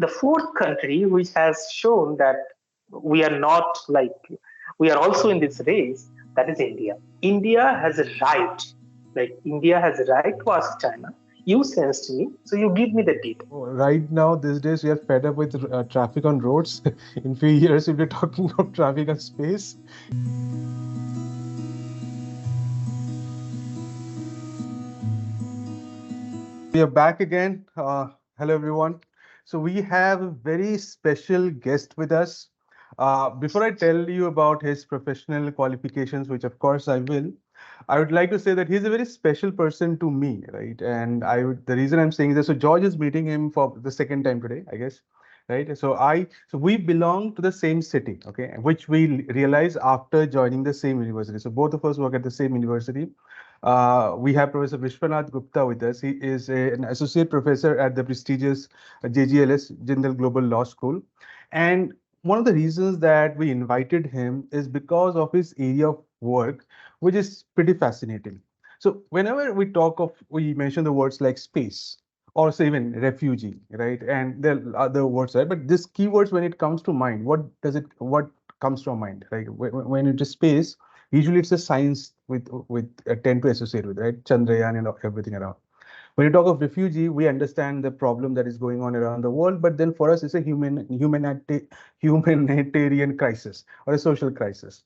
the fourth country which has shown that we are not like, we are also in this race, that is India. India has a right, like India has a right to ask China, you sensed me, so you give me the data. Right now, these days, we are fed up with traffic on roads. In few years, we'll be talking about traffic on space. We are back again. Hello, everyone. So we have a very special guest with us. Before I tell you about his professional qualifications, which of course I would like to say that he's a very special person to me, right? And the reason I'm saying this, so George is meeting him for the second time today, I guess, right? So we belong to the same city, okay, which we realize after joining the same university. So both of us work at the same university. We have Professor Biswanath Gupta with us. He is an associate professor at the prestigious JGLS, Jindal Global Law School. And one of the reasons that we invited him is because of his area of work, which is pretty fascinating. So whenever we mention the words like space or say even refugee, right? And there are other words, right? But this keywords, when it comes to mind, what comes to our mind, right? When it is space, usually it's a science with tend to associate with, right? Chandrayaan and everything around. When you talk of refugee, we understand the problem that is going on around the world, but then for us, it's a humanitarian crisis or a social crisis.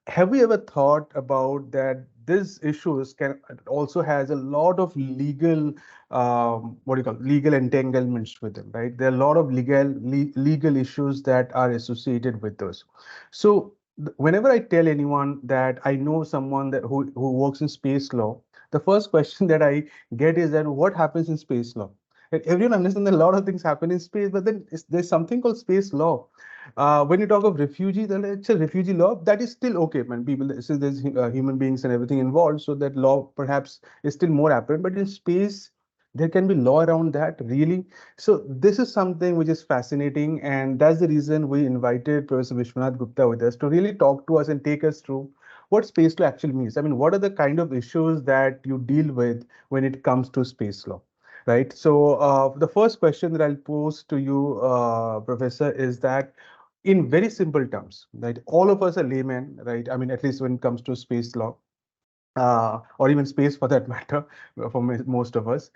Have we ever thought about that these issues can also has a lot of legal legal entanglements with them, right? There are a lot of legal issues that are associated with those. So whenever I tell anyone that I know someone who works in space law, the first question that I get is that what happens in space law? And everyone understands that a lot of things happen in space, but then there's something called space law. When you talk of refugee, then it's a refugee law that is still okay, man. People, since there's human beings and everything involved, so that law perhaps is still more apparent. But in space, there can be law around that, really. So this is something which is fascinating, and that's the reason we invited Professor Biswanath Gupta with us to really talk to us and take us through what space law actually means. I mean, what are the kind of issues that you deal with when it comes to space law? Right. So the first question that I'll pose to you, Professor, is that in very simple terms, right? All of us are laymen, right? I mean, at least when it comes to space law, or even space for that matter, for most of us.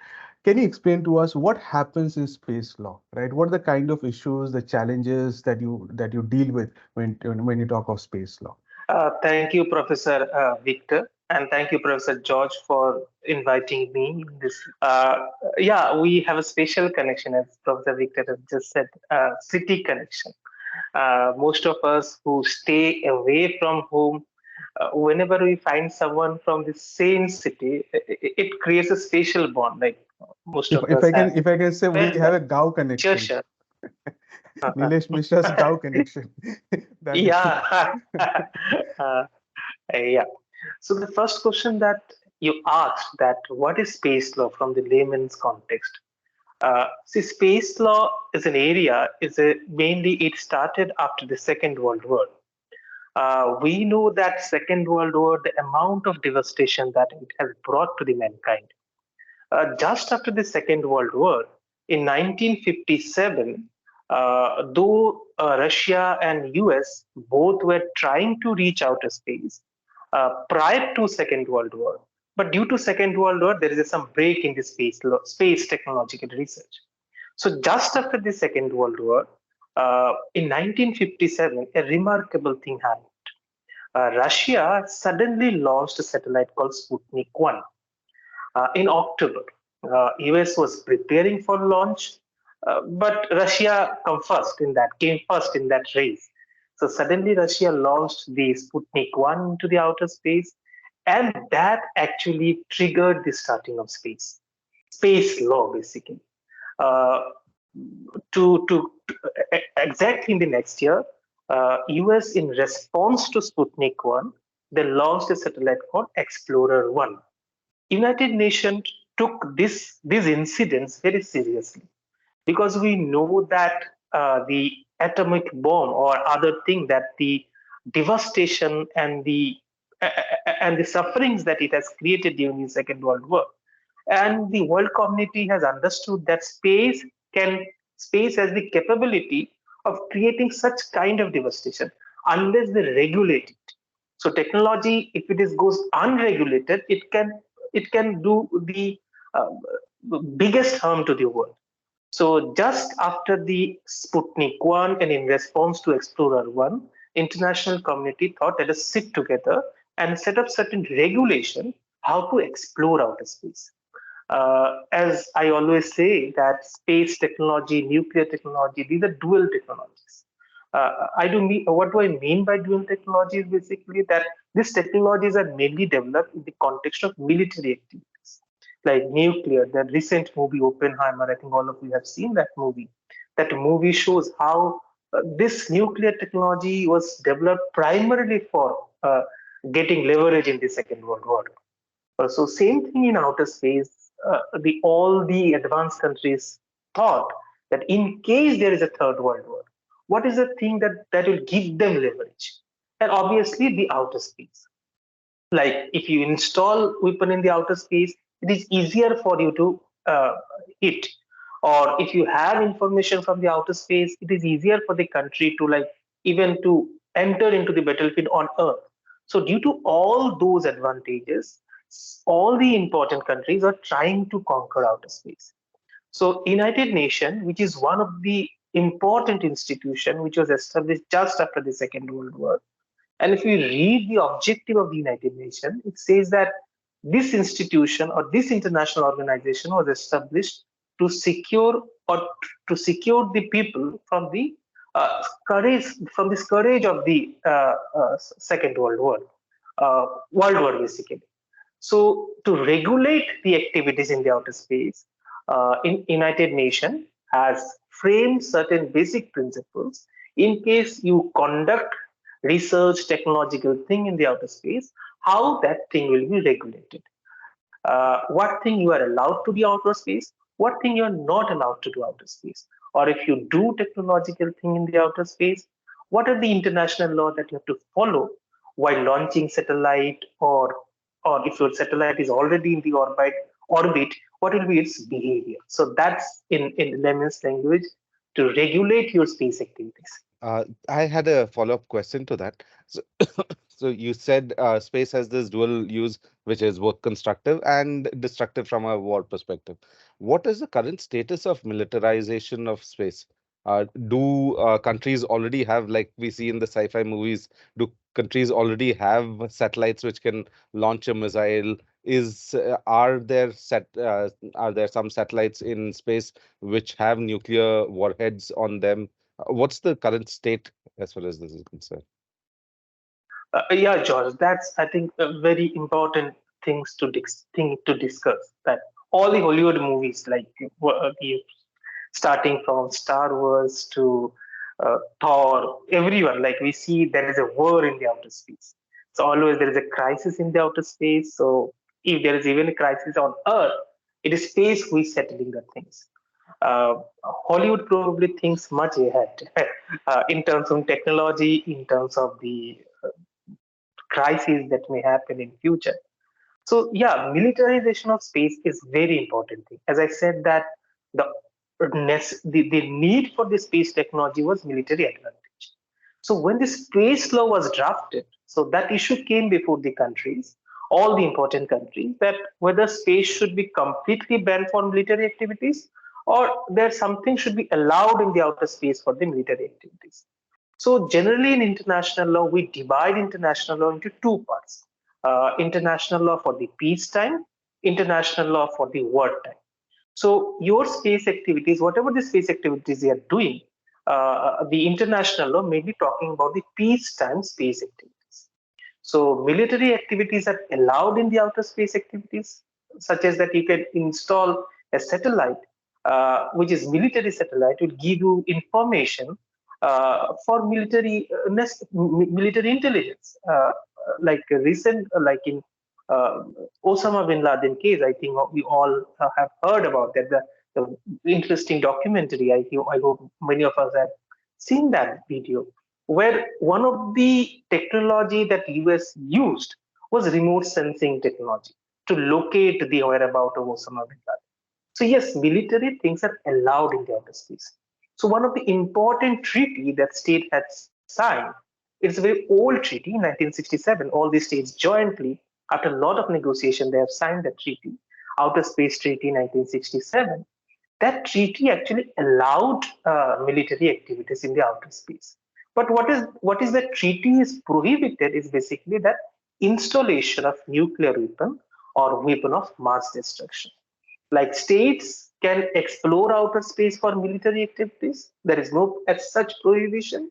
Can you explain to us what happens in space law, right? What are the kind of issues, the challenges that you deal with when you talk of space law? Thank you, Professor Victor, and thank you, Professor George, for inviting me in this. Yeah, we have a special connection, as Professor Victor has just said, city connection. Most of us who stay away from home, whenever we find someone from the same city, it creates a special bond. Like most If of if us I have can if I can say we felt have that. a Gao Sure, connection, sure. Nilesh Mishra's Gao connection. That is. Yeah. Yeah. So the first question that you asked, that what is space law from the layman's context? See, space law is an area, mainly it started after the Second World War. We know that Second World War, the amount of devastation that it has brought to the mankind. Just after the Second World War, in 1957, though Russia and US both were trying to reach outer space prior to Second World War, but due to Second World War, there is some break in the space technological research. So just after the Second World War, in 1957, a remarkable thing happened. Russia suddenly launched a satellite called Sputnik 1 in October. US was preparing for launch, but Russia came first in that race. So suddenly Russia launched the Sputnik 1 into the outer space, and that actually triggered the starting of space law, basically. Uh, to exactly in the next year, US in response to Sputnik 1, they launched a satellite called Explorer 1. United Nations took these incidents very seriously because we know that the atomic bomb or other thing, that the devastation and the sufferings that it has created during the Second World War, and the world community has understood that space has the capability of creating such kind of devastation unless they regulate it. So technology, if it is goes unregulated, it can do the uh, biggest harm to the world. So just after the Sputnik 1 and in response to Explorer 1, international community thought let us sit together and set up certain regulation how to explore outer space. As I always say that space technology, nuclear technology, these are dual technologies. What do I mean by dual technologies? Basically, that these technologies are mainly developed in the context of military activities, like nuclear. The recent movie Oppenheimer, I think all of you have seen that movie. That movie shows how this nuclear technology was developed primarily for getting leverage in the Second World War. So same thing in outer space. The all the advanced countries thought that in case there is a third world war, what is the thing that will give them leverage? And obviously the outer space. Like if you install weapon in the outer space, it is easier for you to hit. Or if you have information from the outer space, it is easier for the country to like even to enter into the battlefield on Earth. So due to all those advantages, all the important countries are trying to conquer outer space. So United Nations, which is one of the important institution which was established just after the Second World War, and if you read the objective of the United Nations, it says that this institution or this international organization was established to secure or to secure the people from the courage from this courage of the Second World War basically. So to regulate the activities in the outer space, in United Nations has framed certain basic principles in case you conduct research technological thing in the outer space, how that thing will be regulated. What thing you are allowed to be outer space, what thing you are not allowed to do outer space. Or if you do technological thing in the outer space, what are the international law that you have to follow while launching satellite or if your satellite is already in the orbit, what will be its behavior? So that's in layman's language to regulate your space activities. I had a follow-up question to that. So, so you said space has this dual use, which is both constructive and destructive from a war perspective. What is the current status of militarization of space? Do countries already have, like we see in the sci-fi movies, do countries already have satellites which can launch a missile? Are there some satellites in space which have nuclear warheads on them? What's the current state as far as this is concerned? Yeah, George, that's I think a very important thing to discuss. That all the Hollywood movies, like starting from Star Wars to Thor, everyone, like we see there is a war in the outer space. So always there is a crisis in the outer space. So if there is even a crisis on Earth, it is space who is settling the things. Hollywood probably thinks much ahead in terms of technology, in terms of the crises that may happen in future. So yeah, militarization of space is very important thing. As I said that the the need for the space technology was military advantage. So when the space law was drafted, so that issue came before the countries, all the important countries, that whether space should be completely banned for military activities or there something should be allowed in the outer space for the military activities. So generally in international law, we divide international law into two parts. International law for the peacetime, international law for the wartime. So your space activities, whatever the space activities you are doing, the international law may be talking about the peacetime space activities. So military activities are allowed in the outer space activities, such as that you can install a satellite, which is military satellite, will give you information for military intelligence. Like recent, like in uh, Osama bin Laden case, I think we all have heard about that. The interesting documentary. I hope many of us have seen that video, where one of the technology that US used was remote sensing technology to locate the whereabouts of Osama bin Laden. So yes, military things are allowed in the outer space. So one of the important treaty that state had signed, it's a very old treaty, 1967. All these states jointly, after a lot of negotiation, they have signed that treaty, Outer Space Treaty 1967. That treaty actually allowed military activities in the outer space. But what is that treaty is prohibited is basically that installation of nuclear weapon or weapon of mass destruction. Like states can explore outer space for military activities. There is no as such prohibition,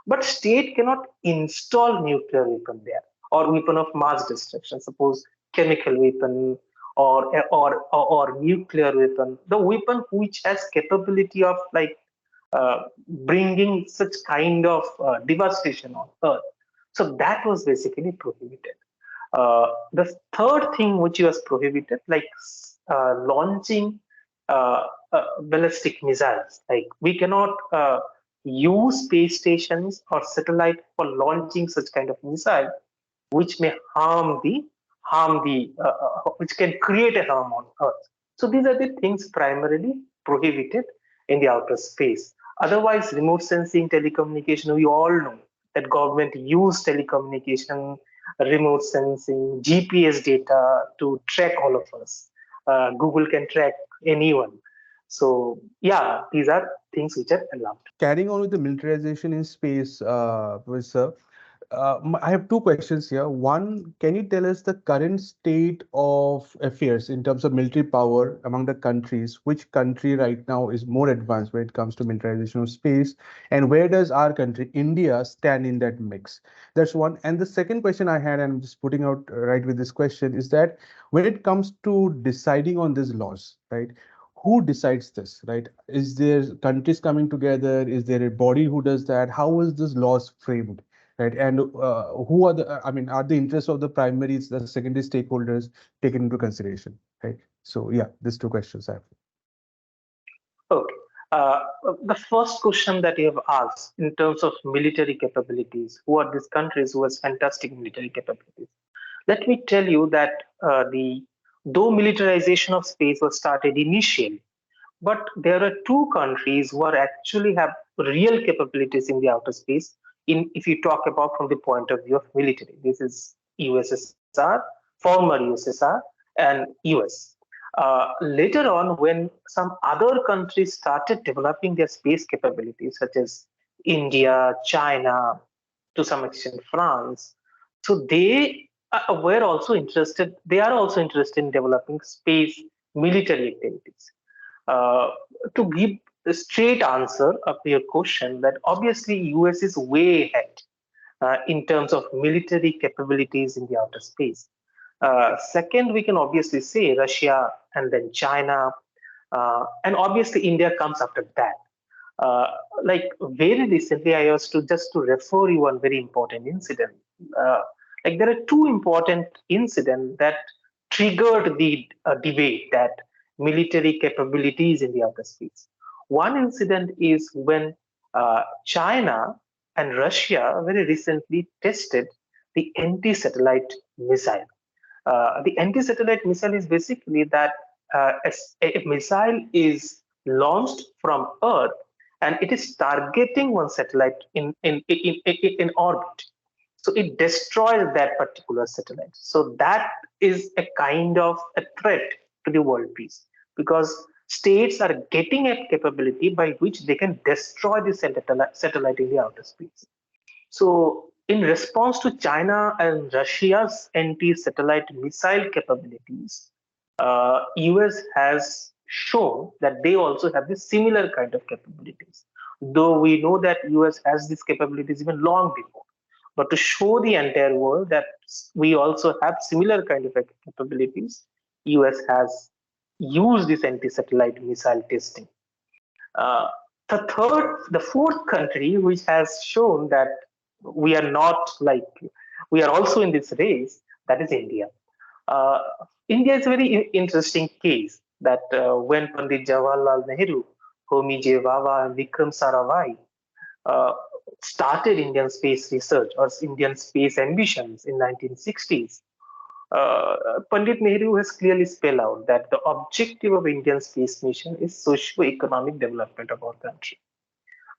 but state cannot install nuclear weapon there or weapon of mass destruction. Suppose chemical weapon or nuclear weapon, the weapon which has capability of like bringing such kind of devastation on Earth. So that was basically prohibited. The third thing which was prohibited, like launching ballistic missiles. Like we cannot use space stations or satellite for launching such kind of missile, which may which can create a harm on Earth. So these are the things primarily prohibited in the outer space. Otherwise, remote sensing, telecommunication, we all know that government use telecommunication, remote sensing, GPS data to track all of us. Google can track anyone. So yeah, these are things which are allowed. Carrying on with the militarization in space, Professor, I have two questions here. One, can you tell us the current state of affairs in terms of military power among the countries? Which country right now is more advanced when it comes to militarization of space? And where does our country, India, stand in that mix? That's one. And the second question I had, and I'm just putting out right with this question, is that when it comes to deciding on these laws, right? Who decides this, right? Is there countries coming together? Is there a body who does that? How is this laws framed, right? And who are the, I mean, are the interests of the primaries, the secondary stakeholders taken into consideration, right? So yeah, these two questions I have. Okay. Uh, the first question that you have asked in terms of military capabilities, who are these countries who has fantastic military capabilities? Let me tell you that the though militarization of space was started initially, but there are two countries who are actually have real capabilities in the outer space. In if you talk about from the point of view of military, this is USSR, former USSR, and US. Later on, when some other countries started developing their space capabilities, such as India, China, to some extent France, so they were also interested. They are also interested in developing space military activities. Uh, to give a straight answer of your question, that obviously US is way ahead in terms of military capabilities in the outer space. Second, we can obviously say Russia and then China, and obviously India comes after that. Uh, like very recently, I was to just to refer you one very important incident. Uh, like there are two important incidents that triggered the debate that military capabilities in the outer space. One incident is when China and Russia very recently tested the anti-satellite missile. The anti-satellite missile is basically that a missile is launched from Earth and it is targeting one satellite in orbit. So it destroys that particular satellite. So that is a kind of a threat to the world peace because states are getting a capability by which they can destroy the satellite in the outer space. So, in response to China and Russia's anti-satellite missile capabilities, US has shown that they also have this similar kind of capabilities. Though we know that US has these capabilities even long before, but to show the entire world that we also have similar kind of capabilities, US has used this anti-satellite missile testing. Uh, the fourth country which has shown that we are not like we are also in this race, that is India. Uh, India is a very interesting case that when Pandit Jawaharlal Nehru, Homi J. Bhabha, and Vikram Sarabhai uh, started Indian space research or Indian space ambitions in 1960s, Pandit Nehru has clearly spelled out that the objective of Indian space mission is socio-economic development of our country.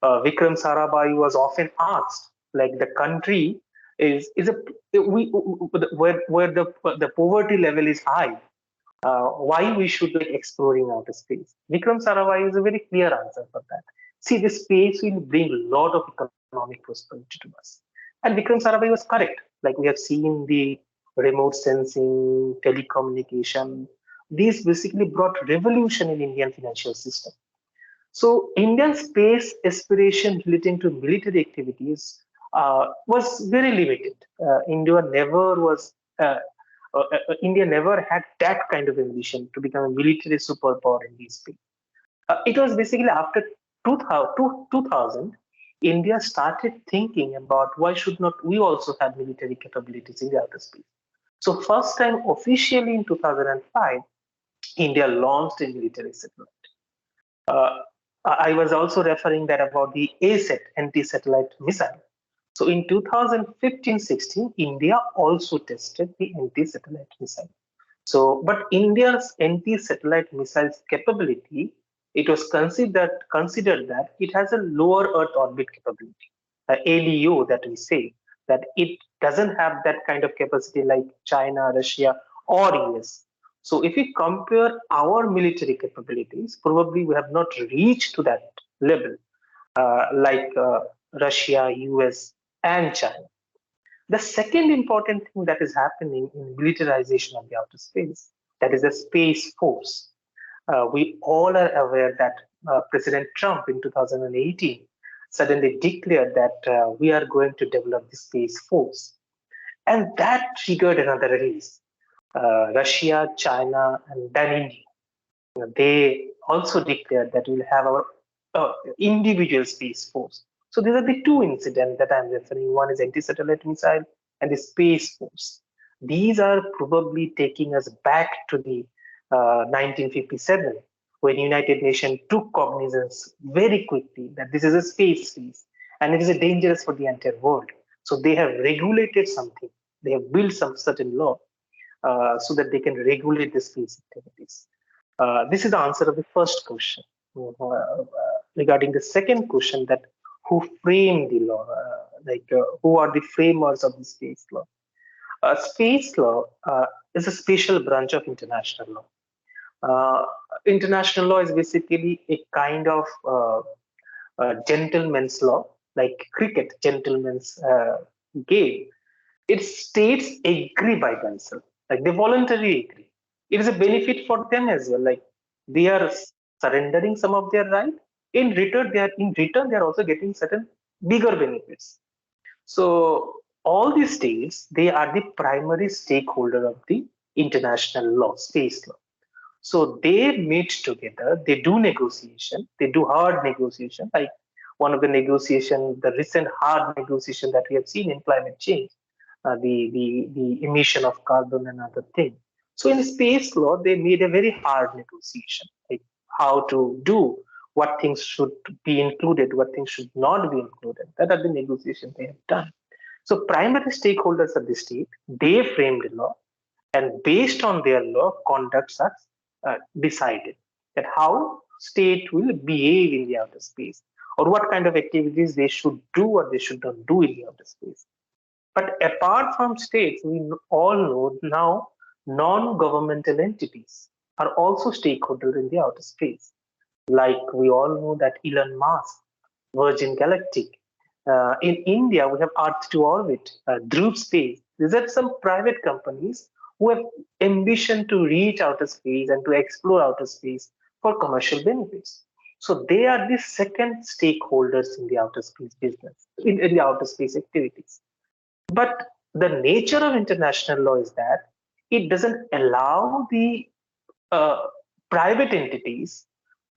Vikram Sarabhai was often asked, like the country is a we where the poverty level is high, why we should like exploring outer space. Vikram Sarabhai is a very clear answer for that. See, the space will bring a lot of economic prosperity to us. And Vikram Sarabhai was correct. Like we have seen the remote sensing, telecommunication. These basically brought revolution in Indian financial system. So Indian space aspiration relating to military activities was very limited. Uh, India never had that kind of ambition to become a military superpower in this space. It was basically after 2000, India started thinking about why should not we also have military capabilities in the outer space. So first time officially in 2005, India launched a military satellite. Uh, I was also referring that about the ASAT, anti-satellite missile. So in 2015-16, India also tested the anti-satellite missile. So, but India's anti-satellite missiles capability, it was considered that it has a lower Earth orbit capability, LEO that we say, that it doesn't have that kind of capacity like China, Russia, or US. So, if we compare our military capabilities, probably we have not reached to that level like Russia, US, and China. The second important thing that is happening in militarization of the outer space, that is the space force. We all are aware that President Trump in 2018 suddenly declared that we are going to develop the space force. And that triggered another race. Russia, China, and then India. They also declared that we'll have our individual space force. So these are the two incidents that I'm referring. One is anti-satellite missile and the space force. These are probably taking us back to the 1957 when United Nations took cognizance very quickly that this is a space race and it is dangerous for the entire world. So they have regulated something. They have built some certain law so that they can regulate the space activities. This is the answer of the first question. Regarding the second question, that who framed the law, who are the framers of the space law? Space law is a special branch of international law. International law is basically a kind of gentleman's law, like cricket, gentleman's game. It states agree by themselves, like they voluntarily agree. It is a benefit for them as well, like they are surrendering some of their right. In return they are also getting certain bigger benefits. So all these states, they are the primary stakeholder of the international law, space law. So they meet together, they do negotiation, they do hard negotiation, like one of the negotiation, the recent hard negotiation that we have seen in climate change, the emission of carbon and other things. So in space law, they made a very hard negotiation, like how to do, what things should be included, what things should not be included. That are the negotiations they have done. So primary stakeholders of the state, they frame the law, and based on their law, conducts are decided that how state will behave in the outer space or what kind of activities they should do or they should not do in the outer space. But apart from states, we all know now non-governmental entities are also stakeholders in the outer space. Like we all know that Elon Musk, Virgin Galactic. In India, we have Earth to Orbit, Dhruv Space. These are some private companies who have ambition to reach outer space and to explore outer space for commercial benefits. So they are the second stakeholders in the outer space business, in the outer space activities. But the nature of international law is that it doesn't allow the uh, private entities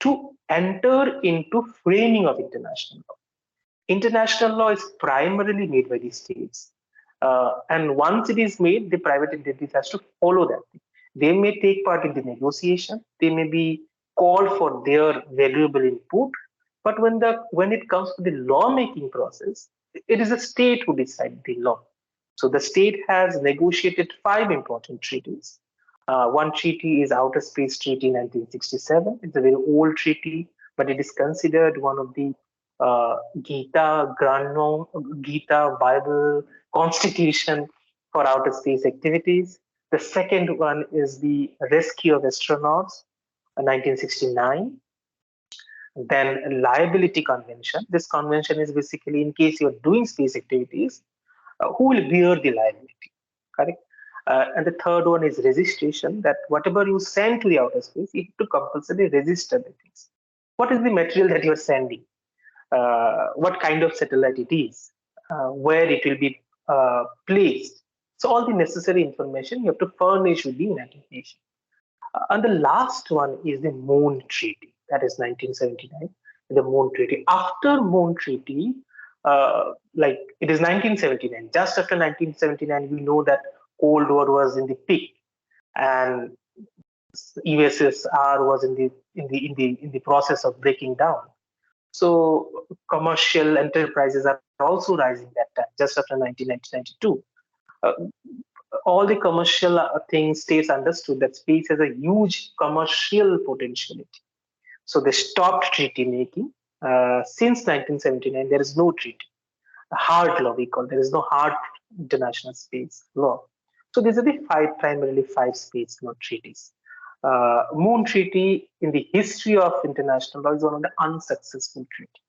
to enter into framing of international law. International law is primarily made by the states. And once it is made, the private entities has to follow that. They may take part in the negotiation. They may be called for their valuable input. But when it comes to the lawmaking process, it is the state who decides the law. So the state has negotiated 5 important treaties. One treaty is Outer Space Treaty 1967. It's a very old treaty, but it is considered one of the Gita, Gita, Bible, Constitution for outer space activities. The second one is the Rescue of Astronauts, 1969. Then Liability Convention. This convention is basically in case you're doing space activities, who will bear the liability, correct? And the third one is registration, that whatever you send to the outer space, you have to compulsorily register the things. What is the material that you're sending? What kind of satellite it is, where it will be placed. So all the necessary information you have to furnish with the United Nations. And the last one is the Moon Treaty, that is 1979, the Moon Treaty. After Moon Treaty, like it is 1979, just after 1979, we know that Cold War was in the peak, and USSR was in the process of breaking down. So commercial enterprises are also rising that time, just after 1992. Uh, all the commercial things, states understood that space has a huge commercial potentiality. So they stopped treaty making. Since 1979, there is no treaty. A hard law we call. There is no hard international space law. So these are the primarily five space law treaties. Moon Treaty in the history of international law is one of the unsuccessful treaties.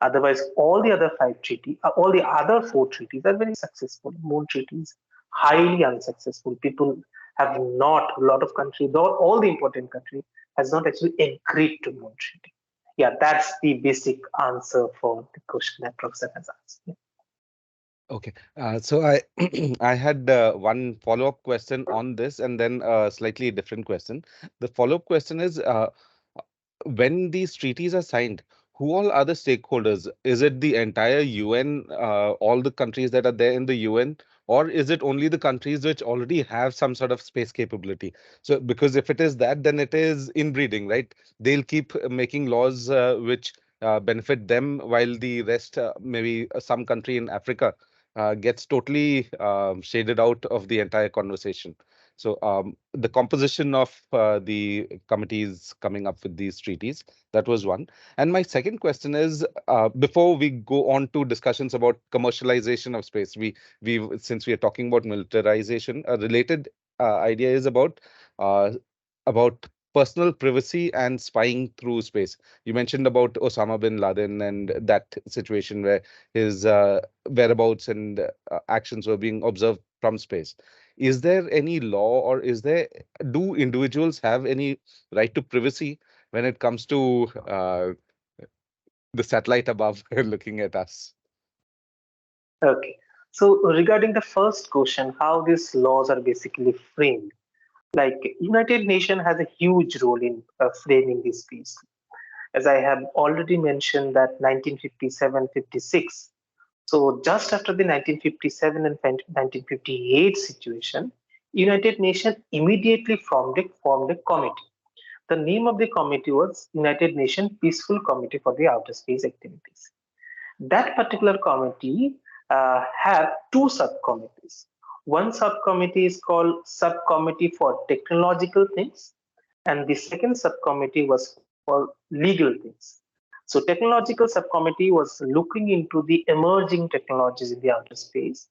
Otherwise, all the other five treaties, all the other four treaties are very successful. Moon Treaty is highly unsuccessful. People have not, a lot of countries, all the important countries, has not actually agreed to Moon Treaty. Yeah, that's the basic answer for the question that Professor has asked. Yeah. Okay, so I I had one follow-up question on this, and then a slightly different question. The follow-up question is, when these treaties are signed, who all are the stakeholders? Is it the entire UN, all the countries that are there in the UN, or is it only the countries which already have some sort of space capability? So, because if it is that, then it is inbreeding, right? They'll keep making laws which benefit them, while the rest, maybe some country in Africa, gets totally shaded out of the entire conversation. So the composition of the committees coming up with these treaties, that was one. And my second question is, before we go on to discussions about commercialization of space, we since we are talking about militarization, a related idea is uh, about personal privacy and spying through space. You mentioned about Osama bin Laden and that situation where his whereabouts and actions were being observed from space. Is there any law, or do individuals have any right to privacy when it comes to the satellite above looking at us? Okay. So regarding the first question, how these laws are basically framed, like United Nations has a huge role in framing this piece. As I have already mentioned that 1957-56. So just after the 1957 and 1958 situation, United Nations immediately formed a committee. The name of the committee was United Nations Peaceful Committee for the Outer Space Activities. That particular committee had two subcommittees. One subcommittee is called Subcommittee for Technological Things, and the second subcommittee was for legal things. So technological subcommittee was looking into the emerging technologies in the outer space,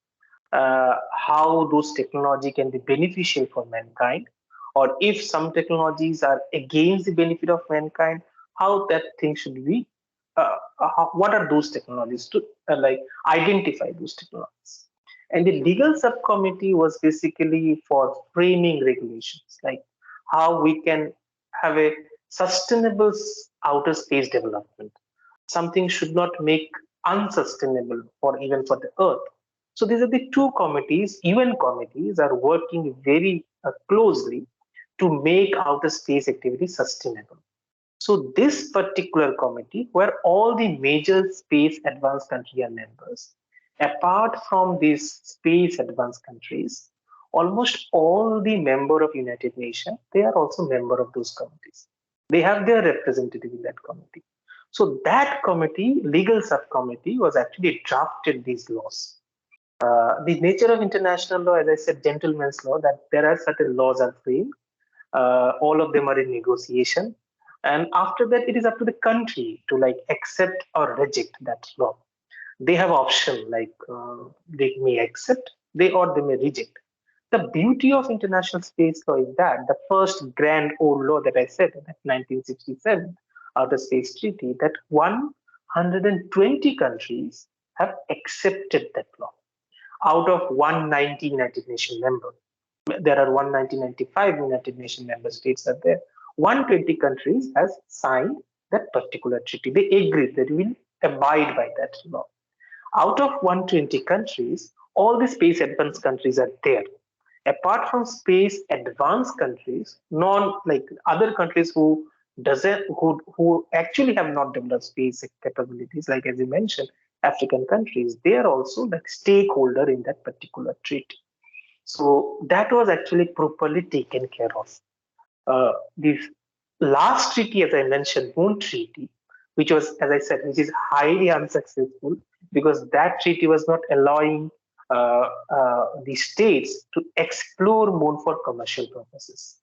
how those technology can be beneficial for mankind, or if some technologies are against the benefit of mankind, how that thing should be, what are those technologies to like identify those technologies. And the legal subcommittee was basically for framing regulations, like how we can have a sustainable outer space development. Something should not make unsustainable for even for the earth. So these are the two committees. UN committees are working very closely to make outer space activity sustainable. So this particular committee, where all the major space advanced countries are members, apart from these space advanced countries, almost all the member of United Nations, they are also member of those committees. They have their representative in that committee. So that committee, legal subcommittee, was actually drafted these laws. The nature of international law, as I said, gentleman's law, that there are certain laws are framed. All of them are in negotiation. And after that, it is up to the country to like accept or reject that law. They have option like they may accept, they may reject. The beauty of international space law is that the first grand old law that I said, that 1967 Outer Space Treaty, that 120 countries have accepted that law out of 190 United Nations members. There are 195 United Nations member states are there. 120 countries has signed that particular treaty. They agree that we will abide by that law. Out of 120 countries, all the space advanced countries are there. Apart from space advanced countries, non like other countries who actually have not developed space capabilities, like as you mentioned, African countries, they are also like stakeholder in that particular treaty. So that was actually properly taken care of. This last treaty, as I mentioned, Moon Treaty, which was, as I said, which is highly unsuccessful because that treaty was not allowing the states to explore Moon for commercial purposes.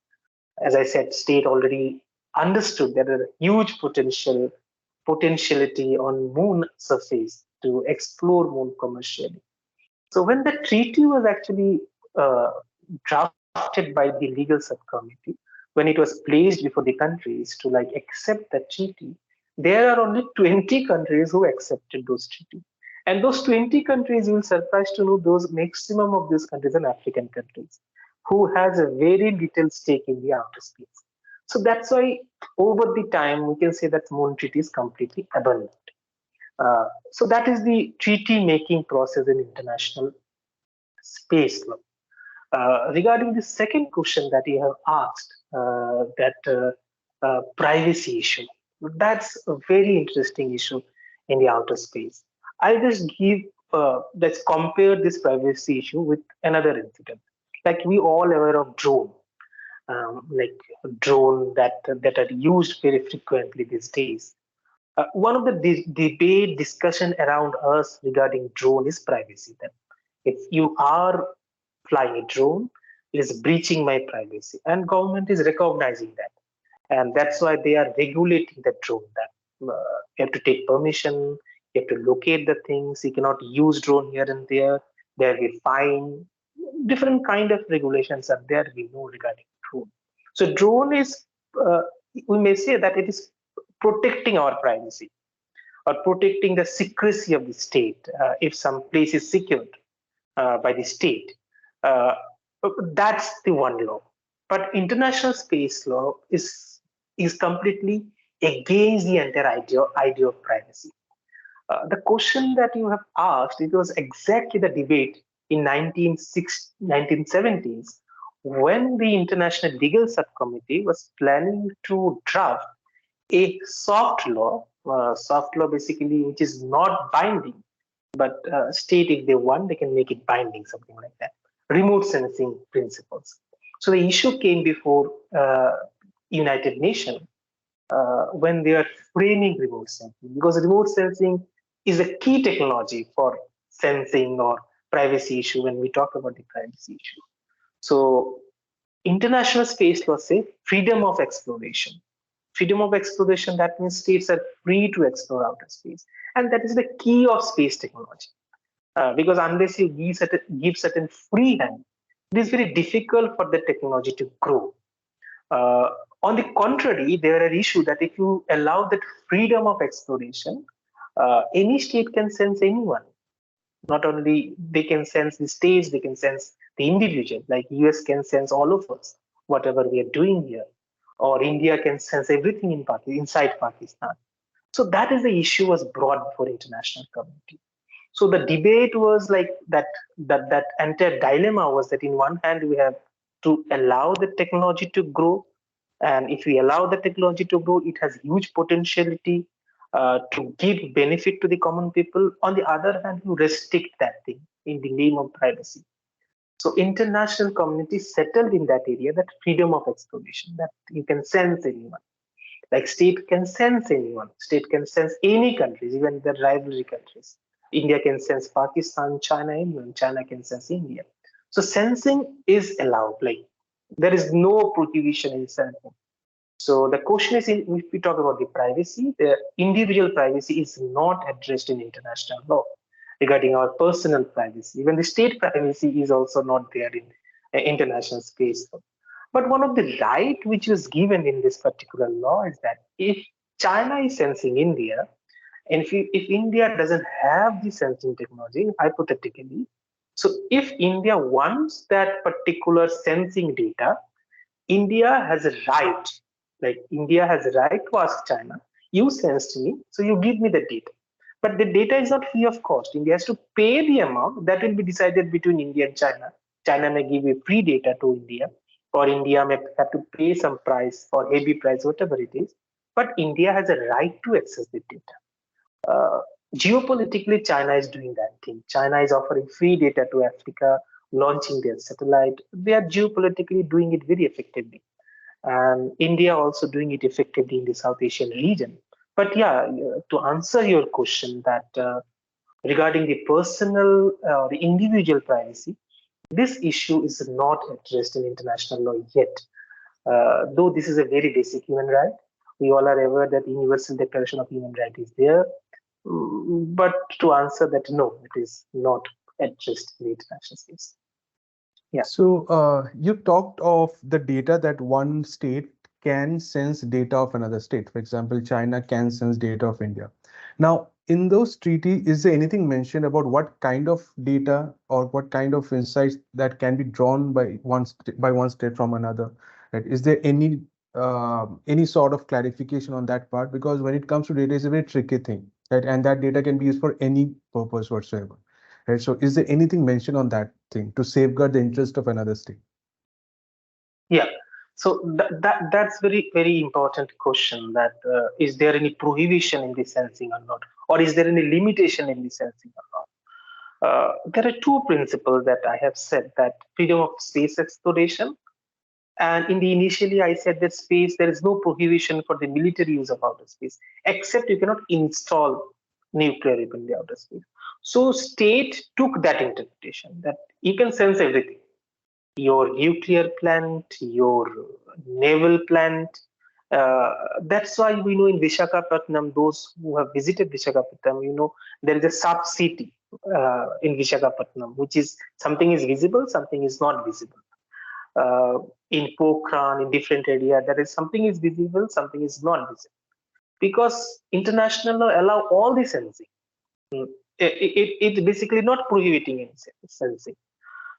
As I said, state already understood that there is huge potentiality on Moon surface to explore Moon commercially. So when the treaty was actually uh, drafted by the legal subcommittee, when it was placed before the countries to like accept the treaty, there are only 20 countries who accepted those treaties. And those 20 countries, you will surprise to know those maximum of these countries are African countries who has a very little stake in the outer space. So that's why over the time we can say that Moon Treaty is completely abandoned. So that is the treaty making process in international space law. Regarding the second question that you have asked, that privacy issue, that's a very interesting issue in the outer space. I'll just let's compare this privacy issue with another incident. Like we all aware of drone, like drone that are used very frequently these days. One of the debate discussion around us regarding drone is privacy. That if you are flying a drone, it is breaching my privacy, and government is recognizing that, and that's why they are regulating the drone. That you have to take permission, you have to locate the things. You cannot use drone here and there. There will be fine. Different kind of regulations are there. We know regarding drone. So drone is we may say that it is protecting our privacy or protecting the secrecy of the state if some place is secured by the state. Uh, that's the one law. But international space law is completely against the entire idea of privacy. The question that you have asked, it was exactly the debate in 1970s when the International Legal Subcommittee was planning to draft a soft law basically, which is not binding, but state if they want, they can make it binding, something like that. Remote sensing principles. So the issue came before United Nations when they are framing remote sensing, because remote sensing is a key technology for sensing or privacy issue when we talk about the privacy issue. So international space law say freedom of exploration. Freedom of exploration, that means states are free to explore outer space. And that is the key of space technology. Because unless you give certain free hand, it is very difficult for the technology to grow. Uh, on the contrary, there are issues that if you allow that freedom of exploration, any state can sense anyone. Not only they can sense the states, they can sense the individual. Like US can sense all of us, whatever we are doing here, or India can sense everything inside Pakistan. So that is the issue was brought before international community. So the debate was like that entire dilemma was that in one hand we have to allow the technology to grow, and if we allow the technology to grow, it has huge potentiality to give benefit to the common people. On the other hand, you restrict that thing in the name of privacy. So international community settled in that area, that freedom of exploration, that you can sense anyone. Like state can sense anyone. State can sense any countries, even the rivalry countries. India can sense Pakistan, China, anyone. China can sense India. So sensing is allowed. Like there is no prohibition in sensing. So the question is, if we talk about the privacy, the individual privacy is not addressed in international law regarding our personal privacy. Even the state privacy is also not there in international space. But one of the right which was given in this particular law is that if China is sensing India, and if India doesn't have the sensing technology, hypothetically, so if India wants that particular sensing data, India has a right, like India has a right to ask China, you sense me, so you give me the data. But the data is not free of cost. India has to pay the amount that will be decided between India and China. China may give you free data to India, or India may have to pay some price or heavy price, whatever it is. But India has a right to access the data. Uh, Geopolitically, China is doing that thing. China is offering free data to Africa, launching their satellite. They are geopolitically doing it very effectively, and India also doing it effectively in the South Asian region. But yeah, to answer your question, that regarding the personal, the individual privacy, this issue is not addressed in international law yet. Though this is a very basic human right, we all are aware that Universal Declaration of Human Rights is there. But to answer that, no, it is not addressed in the international space. Yeah. So you talked of the data that one state can sense data of another state. For example, China can sense data of India. Now, in those treaty, is there anything mentioned about what kind of data or what kind of insights that can be drawn by one state from another? Right? Is there any sort of clarification on that part? Because when it comes to data, it's a very tricky thing, right? And that data can be used for any purpose whatsoever. Right. So is there anything mentioned on that thing to safeguard the interest of another state? Yeah. So that's very important question. That is there any prohibition in the sensing or not, or is there any limitation in the sensing or not? There are two principles that I have said, that freedom of space exploration, and in the initially I said that space there is no prohibition for the military use of outer space, except you cannot install nuclear weapon in the outer space. So state took that interpretation that you can sense everything, your nuclear plant, your naval plant. That's why we know in Vishakhapatnam, those who have visited Vishakhapatnam, there is a sub city in Vishakhapatnam, which is something is visible, something is not visible. In Pokhran, in different area, there is something is visible, something is not visible. Because international law allow all the sensing. Mm. It's basically not prohibiting any sensing.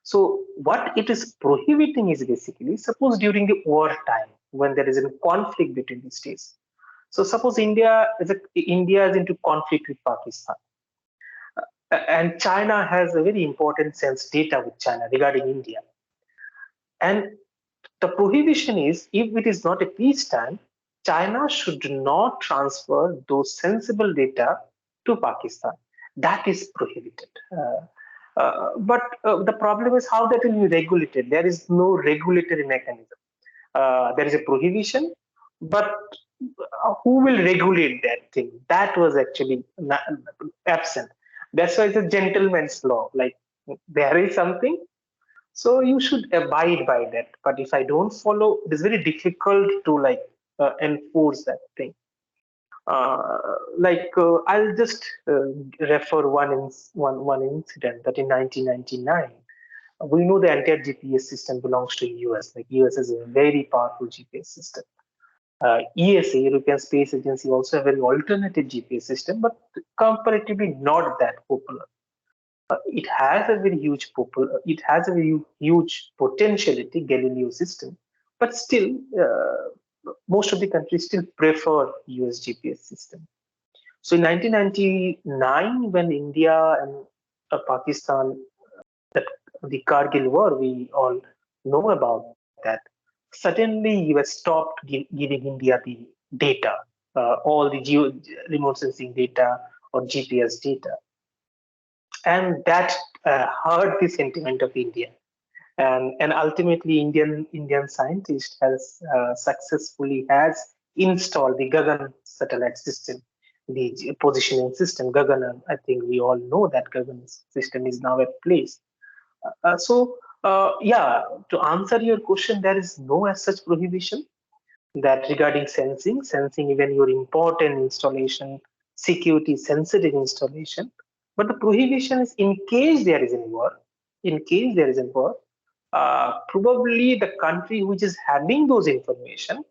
So what it is prohibiting is basically, suppose during the war time when there is a conflict between the states. So suppose India is into conflict with Pakistan, and China has a very important sense data with China regarding India. And the prohibition is, if it is not a peacetime, China should not transfer those sensible data to Pakistan. That is prohibited. But the problem is how that will be regulated. There is no regulatory mechanism. There is a prohibition, but who will regulate that thing? That was actually absent. That's why it's a gentleman's law. Like, there is something, so you should abide by that. But if I don't follow, it is very difficult to enforce that thing. I'll just refer one incident that in 1999, we know the entire GPS system belongs to US. Like, US is a very powerful GPS system. ESA, European Space Agency, also a very alternative GPS system, but comparatively not that popular. It has a very it has a very huge potentiality, Galileo system, but still, most of the countries still prefer US GPS system. So in 1999, when India and Pakistan, that the Kargil war, we all know about that. Suddenly, US stopped giving India the data, all the remote sensing data or GPS data, and that hurt the sentiment of India. And ultimately, Indian scientist has successfully has installed the Gagan satellite system, the positioning system. Gagan, I think we all know that Gagan system is now at place. So, yeah, to answer your question, there is no as such prohibition. that regarding sensing even your important installation, security sensitive installation. But the prohibition is in case there is a war, in case there is a war, probably the country which is having those information,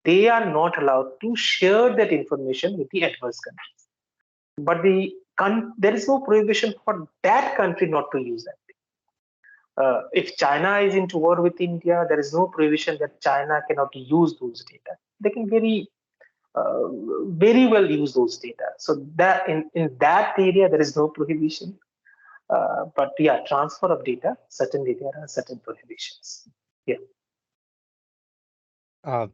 they are not allowed to share that information with the adverse countries. But there is no prohibition for that country not to use that. If China is into war with India, there is no prohibition that China cannot use those data. They can uh, very well use those data. So that in that area there is no prohibition. But yeah, transfer of data, certainly there are certain prohibitions. Yeah.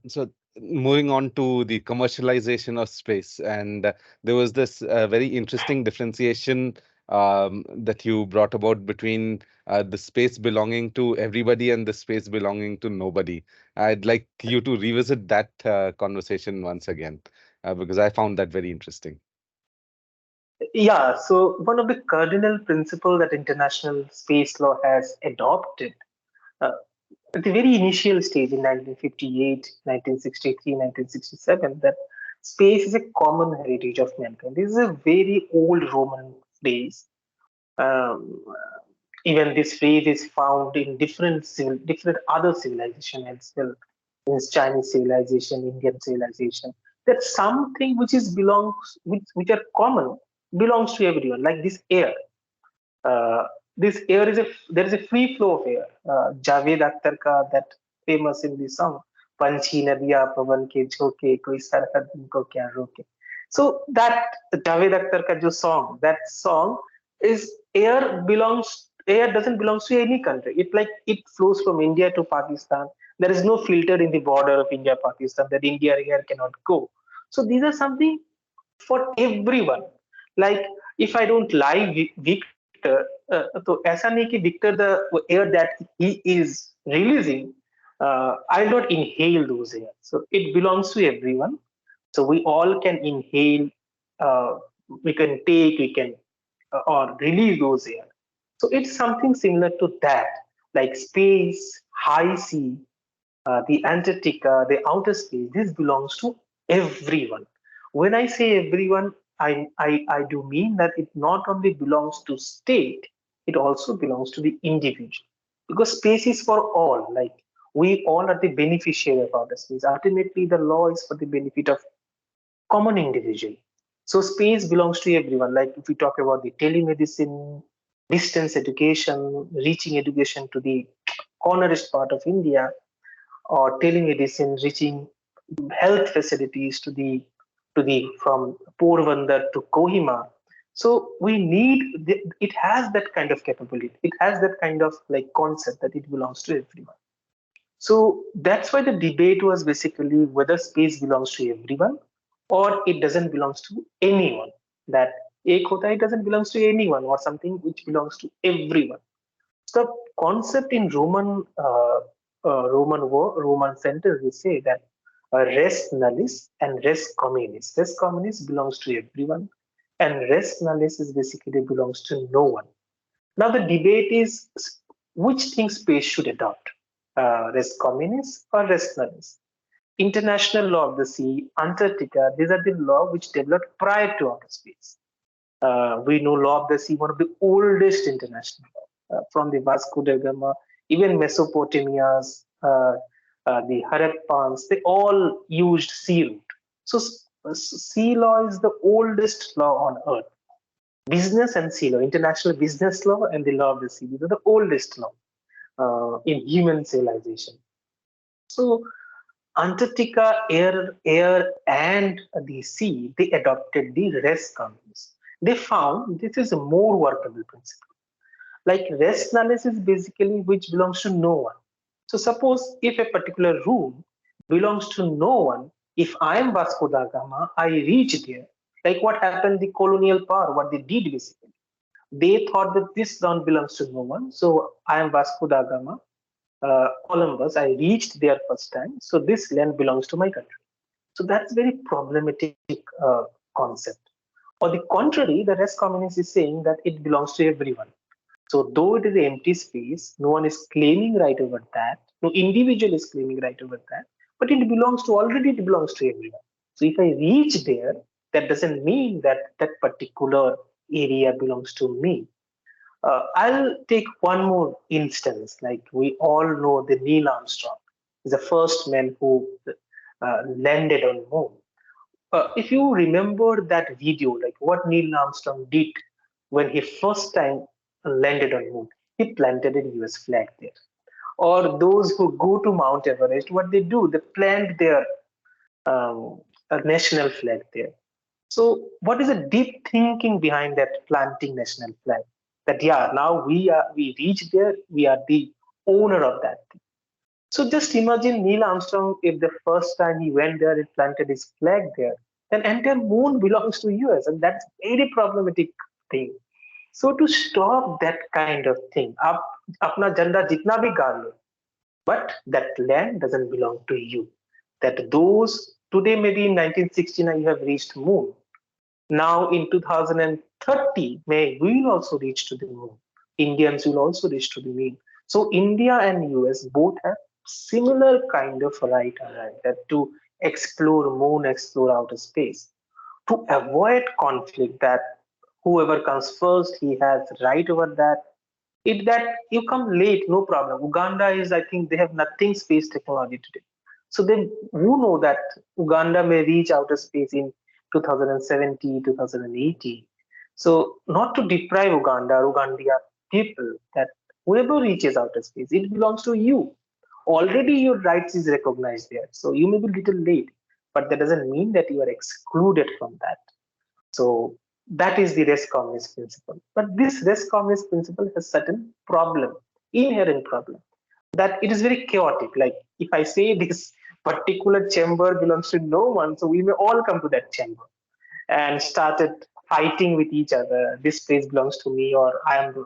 So moving on to the commercialization of space, and there was this very interesting differentiation that you brought about between the space belonging to everybody and the space belonging to nobody. I'd like you to revisit that conversation once again, because I found that very interesting. Yeah, so one of the cardinal principles that international space law has adopted uh, at the very initial stage in 1958, 1963, 1967, that space is a common heritage of mankind. This is a very old Roman phrase. Um, Even this phrase is found in different other civilizations as well. Means Chinese civilization, Indian civilization. That's something which is which are common, belongs to everyone. Like this air. Uh, this air is there is a free flow of air. Javed Akhtar ka that famous in the song. Panchi nadiya pavan ke jhoke koi sarhad ko kya roke. So that Javed Akhtar ka jo song, that song is air doesn't belong to any country. It flows from India to Pakistan. There is no filter in the border of India Pakistan that India air cannot go. So these are something for everyone. Like if I don't like Victor, तो ऐसा नहीं कि Victor the air that he is releasing, I'll not inhale those air. So it belongs to everyone. So we all can inhale, uh, we can take, we can or release those air. So it's something similar to that, like space, high sea, the Antarctica, the outer space, this belongs to everyone. When I say everyone, I do mean that it not only belongs to state, it also belongs to the individual. Because space is for all, like we all are the beneficiary of outer space. Ultimately, the law is for the benefit of common individual. So space belongs to everyone. Like if we talk about the telemedicine, distance education, reaching education to the cornerest part of India, or telemedicine reaching health facilities to the from Porbandar to Kohima. So we need it has that kind of capability. It has that kind of like concept that it belongs to everyone. So that's why the debate was basically whether space belongs to everyone or it doesn't belongs to anyone. That ek hota hai, it doesn't belongs to anyone or something which belongs to everyone. So the concept in Roman sentence, we say that res nullis and res communis. Res communis belongs to everyone, and res nullis is basically belongs to no one. Now the debate is which thing space should adopt, res communis or res nullis. International law of the sea, Antarctica, these are the law which developed prior to outer space. We know law of the sea, one of the oldest international law, from the Vasco da Gama, even Mesopotamia's, the Harappans, they all used sea route. So sea law is the oldest law on earth. Business and sea law, international business law and the law of the sea, these are the oldest law in human civilization. So Antarctica, air, and the sea, they adopted the res communis. They found this is a more workable principle. Like res nullis is basically which belongs to no one. So suppose if a particular room belongs to no one, if I am Vasco da Gama, I reach there. Like what happened, the colonial power, what they did basically. They thought that this land belongs to no one. So I am Vasco da Gama, Columbus, I reached there first time. So this land belongs to my country. So that's very problematic concept. On the contrary, the res communis is saying that it belongs to everyone. So though it is an empty space, no one is claiming right over that. No individual is claiming right over that. but it belongs to everyone. So if I reach there, that doesn't mean that that particular area belongs to me. I'll take one more instance. Like we all know, the Neil Armstrong is the first man who landed on moon. If you remember that video, like what Neil Armstrong did when he first time landed on moon, he planted a US flag there. Or those who go to Mount Everest, what they do, they plant their a national flag there. So, what is the deep thinking behind that planting national flag? That yeah, now we reach there, we are the owner of that thing. So just imagine Neil Armstrong, if the first time he went there, he planted his flag there, then entire moon belongs to US, and that's very problematic thing. So to stop that kind of thing, आप अपना झंडा जितना भी गाड़ लो, but that land doesn't belong to you. That those today maybe in 1969 you have reached moon. Now in 2030, we will also reach to the moon. Indians will also reach to the moon. So India and US both have similar kind of right that to explore moon, explore outer space. To avoid conflict, that whoever comes first, he has right over that. It that you come late, no problem. Uganda is, I think, they have nothing space technology today. So then you know that Uganda may reach outer space in 2070, 2080. So not to deprive Ugandia people, that whoever reaches outer space, it belongs to you. Already your rights is recognized there. So you may be a little late, but that doesn't mean that you are excluded from that. So that is the res communis principle. But this res communis principle has certain problem, inherent problem, that it is very chaotic. Like if I say this particular chamber belongs to no one, so we may all come to that chamber and started fighting with each other. This place belongs to me, or I am the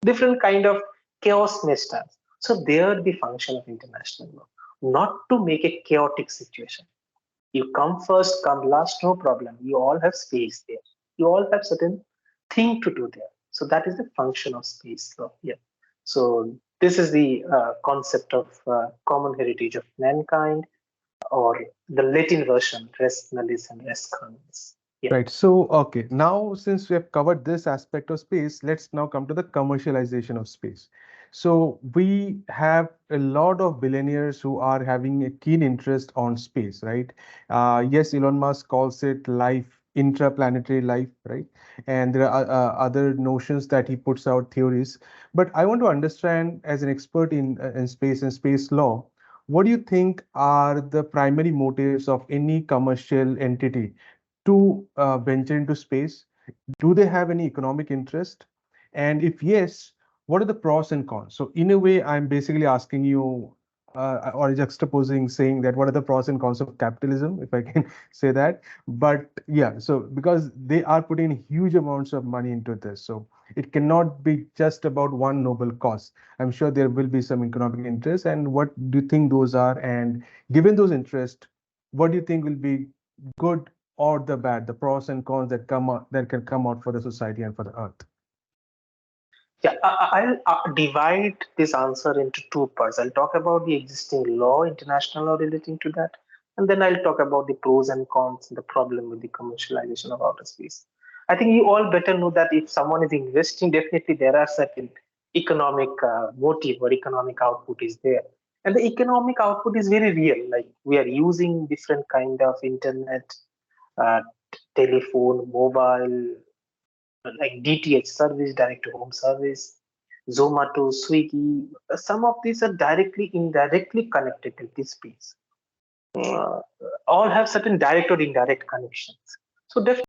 different kind of chaos may start. So there the function of international law, not to make a chaotic situation. You come first, come last, no problem. You all have space there. You all have certain thing to do there. So that is the function of space law here. So this is the concept of common heritage of mankind, or the Latin version, res nullis and res communis. Yeah. Right. So, okay, now since we have covered this aspect of space, let's now come to the commercialization of space. So we have a lot of billionaires who are having a keen interest on space, right? Yes, Elon Musk calls it life, intraplanetary life, right? And there are other notions that he puts out, theories. But I want to understand, as an expert in space and space law, what do you think are the primary motives of any commercial entity to venture into space? Do they have any economic interest? And if yes, what are the pros and cons? So in a way, I'm basically asking you, or juxtaposing, saying that what are the pros and cons of capitalism, if I can say that. But yeah, so because they are putting huge amounts of money into this, so it cannot be just about one noble cause. I'm sure there will be some economic interest. And what do you think those are? And given those interests, what do you think will be good or the bad, the pros and cons that come out, that can come out for the society and for the earth? Yeah, I'll divide this answer into two parts. I'll talk about the existing law, international law relating to that, and then I'll talk about the pros and cons and the problem with the commercialization of outer space. I think you all better know that if someone is investing, definitely there are certain economic motive or economic output is there, and the economic output is very real. Like we are using different kind of internet, uh, telephone, mobile, like DTH service, direct to home service, Zomato, Swiggy. Some of these are directly, indirectly connected to this space. Uh, all have certain direct or indirect connections. So definitely